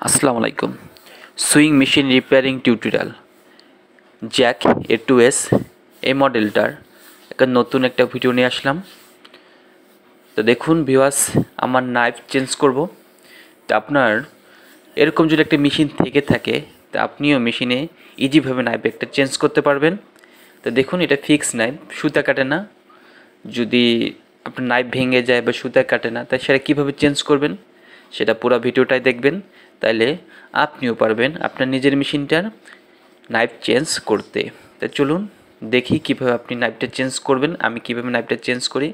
আসসালামু আলাইকুম। Sewing machine repairing tutorial Jack A2S এই মডেলটার নতুন একটা ভিডিও নিয়ে আসলাম। তো দেখুন ভিউয়ার্স, আমার নাইফ চেঞ্জ করব। তো আপনার এরকম যদি একটা মেশিন থেকে থাকে, তো আপনিও মেশিনে ইজিভাবে নাইফ একটা চেঞ্জ করতে পারবেন। তো দেখুন, এটা ফিক্স নাইফ, সুতা কাটে না। যদি আপনার নাইফ ভেঙে যায় বা সুতা কাটে না, তাই সেটা কীভাবে চেঞ্জ করবেন সেটা পুরো ভিডিওটাই দেখবেন। তাইলে আপনিও পারবেন আপনার নিজের মেশিনটার নাইফ চেঞ্জ করতে। তাই চলুন দেখি কীভাবে আপনি নাইফটা চেঞ্জ করবেন। আমি কীভাবে নাইফটা চেঞ্জ করি,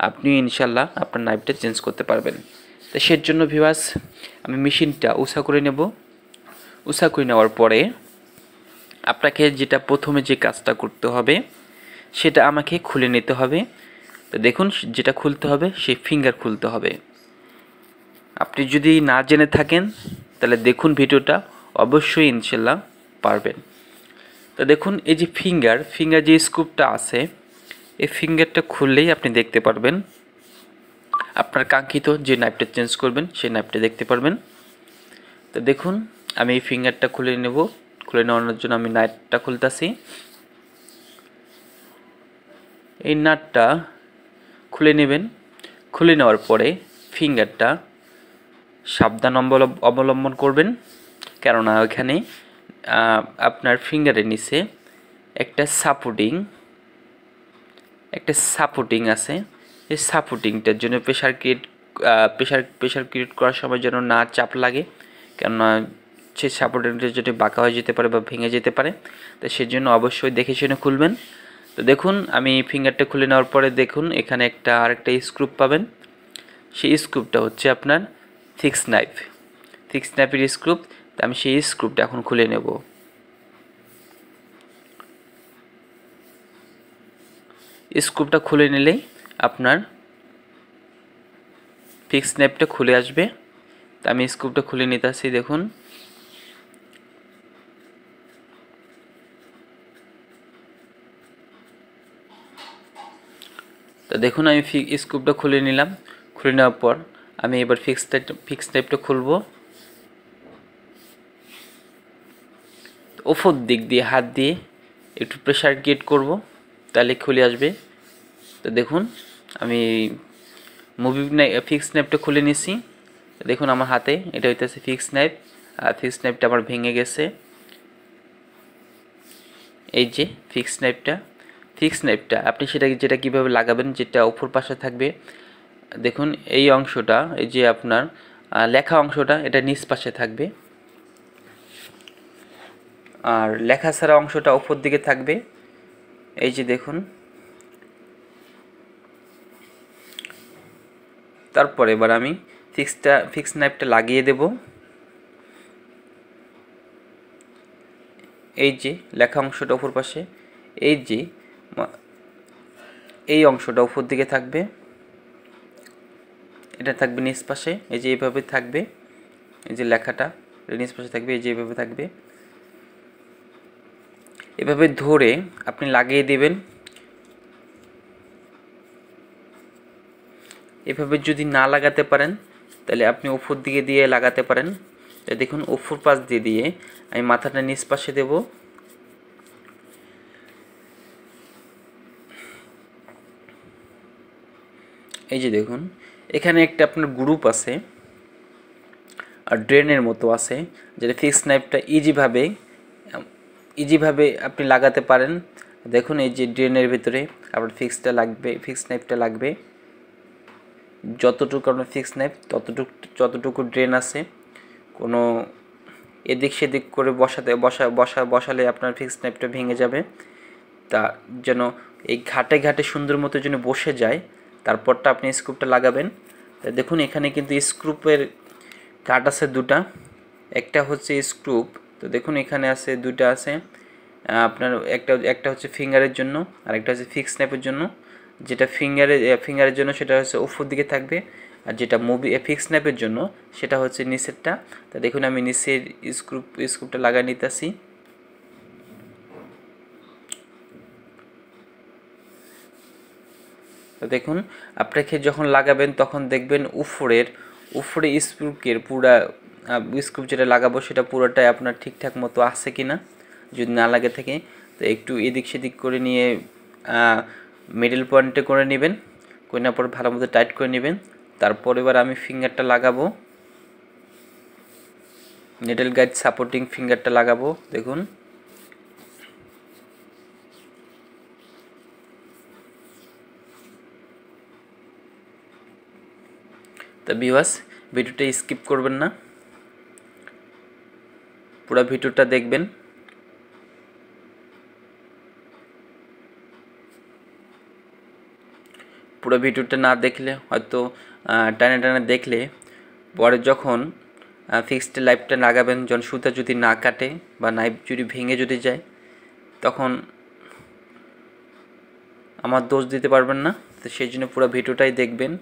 আপনিও ইনশাল্লাহ আপনার নাইফটা চেঞ্জ করতে পারবেন। তো সের জন্য ভিউয়ার্স, আমি মেশিনটা উষা করে নেব। উষা করে নেওয়ার পরে আপনাকে যেটা প্রথমে যে কাজটা করতে হবে সেটা আমাকে খুলে নিতে হবে। তো দেখুন, যেটা খুলতে হবে সেই ফিঙ্গার খুলতে হবে। আপনি যদি না জেনে থাকেন তাহলে দেখুন ভিডিওটা, অবশ্যই ইনশাল্লাহ পারবেন। তো দেখুন, এই যে ফিঙ্গার যে স্ক্রুপটা আছে, এই ফিঙ্গারটা খুললেই আপনি দেখতে পারবেন আপনার কাঙ্ক্ষিত যে নাইফটা চেঞ্জ করবেন সেই নাইফটা দেখতে পারবেন। তো দেখুন, আমি এই ফিঙ্গারটা খুলে নেব। খুলে নেওয়ার জন্য আমি নাটটা খুলতেছি। এই নাটটা খুলে নেবেন। খুলে নেওয়ার পরে ফিঙ্গারটা সাবধান অবলম্বন করবেন, কেননা ওখানে আপনার ফিঙ্গারের নিচে একটা সাপোর্টিং আছে। এই সাপোর্টিংটার জন্য প্রেশার ক্রিয়েট করার সময় যেন না চাপ লাগে, কেননা সেই সাপোর্টিংটা যদি বাঁকা হয়ে যেতে পারে বা ভেঙে যেতে পারে। তো সেজন্য অবশ্যই দেখে শুনে খুলবেন। তো দেখুন, আমি ফিঙ্গারটা খুলে নেওয়ার পরে দেখুন এখানে আরেকটা স্ক্রুপ পাবেন। সেই স্ক্রুপটা হচ্ছে আপনার ফিক্স নাইফের স্ক্রুপ। তো আমি সেই স্ক্রুপটা এখন খুলে নেব। স্ক্রুপটা খুলে নিলেই আপনার ফিক্স নাইফটা খুলে আসবে। তো আমি স্ক্রুপটা খুলে নিতেছি। দেখুন, তো দেখুন আমি স্ক্রুপটা খুলে নিলাম। খুলে নেওয়ার পর আমি এবার ফিক্স নাইফটা খুলব। ওপর দিক দিয়ে হাত দিয়ে একটু প্রেশার ক্রিয়েট করব, তাহলে খুলে আসবে। তো দেখুন, আমি ফিক্স নাইফটা খুলে নিছি। দেখুন আমার হাতে এটা হইতেছে ফিক্স নাইফ, আর ফিক্স নাইফটা আমার ভেঙে গেছে। এই যে ফিক্স নাইফটা আপনি যেটা কীভাবে লাগাবেন, যেটা উপর পাশে থাকবে। দেখুন এই অংশটা, এই যে আপনার লেখা অংশটা, এটা নিচ পাশে থাকবে, আর লেখা ছাড়া অংশটা উপর দিকে থাকবে। এই যে দেখুন, তারপর এবার আমি ফিক্স নাইফটা লাগিয়ে দেব। এই যে লেখা অংশটা উপর পাশে, এই অংশটা উপর দিকে থাকবে, এটা থাকবে নিচ পাশে। এই যে এইভাবে থাকবে, এই যে লেখাটা নিচ পাশে থাকবে, এই যে এইভাবে থাকবে। এভাবে ধরে আপনি লাগিয়ে দেবেন। এভাবে যদি না লাগাতে পারেন তাহলে আপনি উপর দিকে দিয়ে লাগাতে পারেন। দেখুন উপর পাশ দিয়ে আমি মাথাটা নিচ পাশে দেব। এই যে দেখুন, এখানে একটা আপনার গ্রুপ আছে আর ড্রেনের মতো আছে, যেটা ফিক্স নাইফটা ইজিভাবে আপনি লাগাতে পারেন। দেখুন এই যে ড্রেনের ভিতরে আপনার ফিক্স নাইফটা লাগবে। যতটুকু আপনার ফিক্স নাইফ যতটুকু ড্রেন আছে, কোনো এদিক সেদিক করে বসালে আপনার ফিক্স নাইফটা ভেঙে যাবে। তা যেন এই ঘাটে সুন্দর মতো যেন বসে যায়, তারপরটা আপনি স্ক্রুপটা লাগাবেন। তা দেখুন এখানে কিন্তু স্ক্রুপের কাট আছে দুটা, একটা হচ্ছে স্ক্রুপ। তো দেখুন এখানে আছে দুটা আছে, আপনার একটা হচ্ছে ফিঙ্গারের জন্য আর একটা হচ্ছে ফিক্স নাইফের জন্য। যেটা ফিঙ্গারের জন্য সেটা হচ্ছে উপর দিকে থাকবে, আর যেটা ফিক্স নাইফের জন্য সেটা হচ্ছে নিচেরটা। তা দেখুন আমি নিচের স্ক্রুপটা লাগাই নিতেছি। তো দেখুন, আপনাকে যখন লাগাবেন তখন দেখবেন উপরে স্ক্রুপের পুরা স্ক্রু যেটা লাগাবো সেটা পুরোটাই আপনার ঠিকঠাক মতো আছে কি না। যদি না লাগে থাকে তো একটু এদিক সেদিক করে নিয়ে মিডল পয়েন্টে করে নেবেন, করে নেওয়ার পর ভালো মতো টাইট করে নেবেন। তারপর এবার আমি ফিঙ্গারটা লাগাবো, নিডল গাইড সাপোর্টিং ফিঙ্গারটা লাগাবো। দেখুন তা ভিউয়ার্স, ভিডিওটা স্কিপ করবেন না, পুরো ভিডিওটা দেখবেন। পুরো ভিডিওটা না দেখলে হয়তো টানে টানে দেখলে পরে যখন ফিক্সড লাইফটা লাগাবেন, যখন সুতা যদি না কাটে বা নাইফ যদি ভেঙে যদি যায়, তখন আমার দোষ দিতে পারবেন না। তো সেই জন্য পুরো ভিডিওটাই দেখবেন।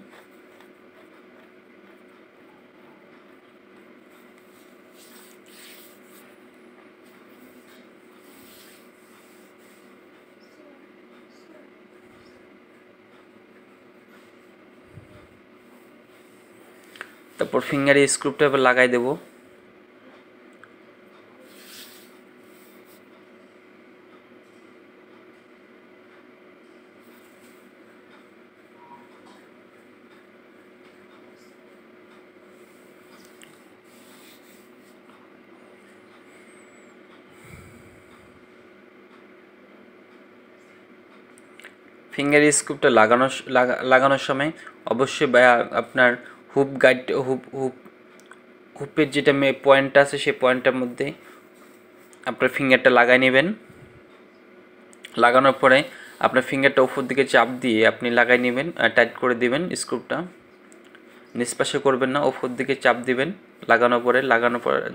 তারপর ফিঙ্গারে স্ক্রুটা এবার লাগাই দেবো। ফিঙ্গার স্ক্রুপটা লাগানোর সময় অবশ্যই আপনার হুপের যেটা পয়েন্ট আছে সেই পয়েন্টটার মধ্যে আপনার ফিঙ্গারটা লাগাই নেবেন। লাগানোর পরে আপনার ফিঙ্গারটা উপর দিকে চাপ দিয়ে আপনি লাগাই নেবেন, টাইট করে দিবেন। স্ক্রুপটা নিষ্পাশে করবেন না, উপর দিকে চাপ দিবেন। লাগানোর পরে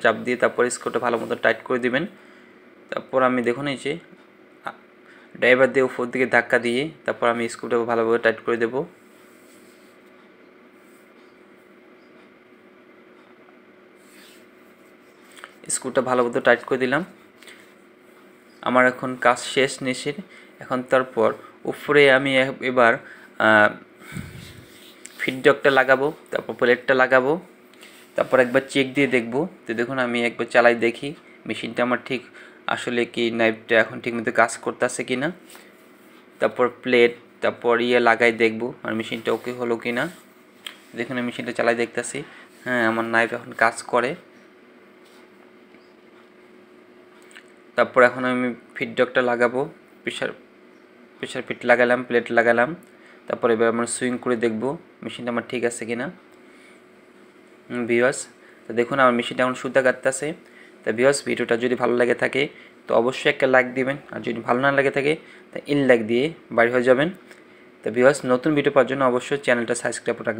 চাপ দিয়ে তারপরে স্ক্রুটা ভালো মতো টাইট করে দিবেন। তারপর আমি দেখুন এই যে ড্রাইভার দিয়ে উপর দিকে ধাক্কা দিয়ে তারপর আমি স্ক্রুটা ভালোভাবে টাইট করে দেব। স্ক্রুটা ভালো মতো টাইট করে দিলাম। আমার এখন কাজ শেষ নিচের। এখন তারপর উপরে আমি এবার ফিডডকটা লাগাবো, তারপর প্লেটটা লাগাবো। তারপর একবার চেক দিয়ে দেখব। তো দেখুন আমি একবার চালাই দেখি মেশিনটা আমার ঠিক আসলে কি নাইফটা এখন ঠিকমতো কাজ করতেছে কি না। তারপর প্লেট, তারপর লাগাই দেখব আর মেশিনটা ওকে হলো কি না। দেখুন আমি মেশিনটা চালাই দেখতেছি, হ্যাঁ আমার নাইফ এখন কাজ করে। তারপর এখন আমি ফিডডকটা লাগাবো, প্রেশার ফিট লাগালাম, প্লেট লাগালাম। তারপর এবার আমরা সুইং করে দেখব মেশিনটা আমার ঠিক আছে কিনা। ভিউয়ার্স, তো দেখুন আমার মেশিনটা এখন সুতা কাটতেছে। তা ভিউয়ার্স, ভিডিওটা যদি ভালো লাগে থাকে তো অবশ্যই একটা লাইক দিবেন, আর যদি ভালো না লাগে থাকে তা লাইক দিয়ে বাড়ি হয়ে যাবেন। তো ভিউয়ার্স, নতুন ভিডিও পাওয়ার জন্য অবশ্যই চ্যানেলটা সাবস্ক্রাইব রাখবেন।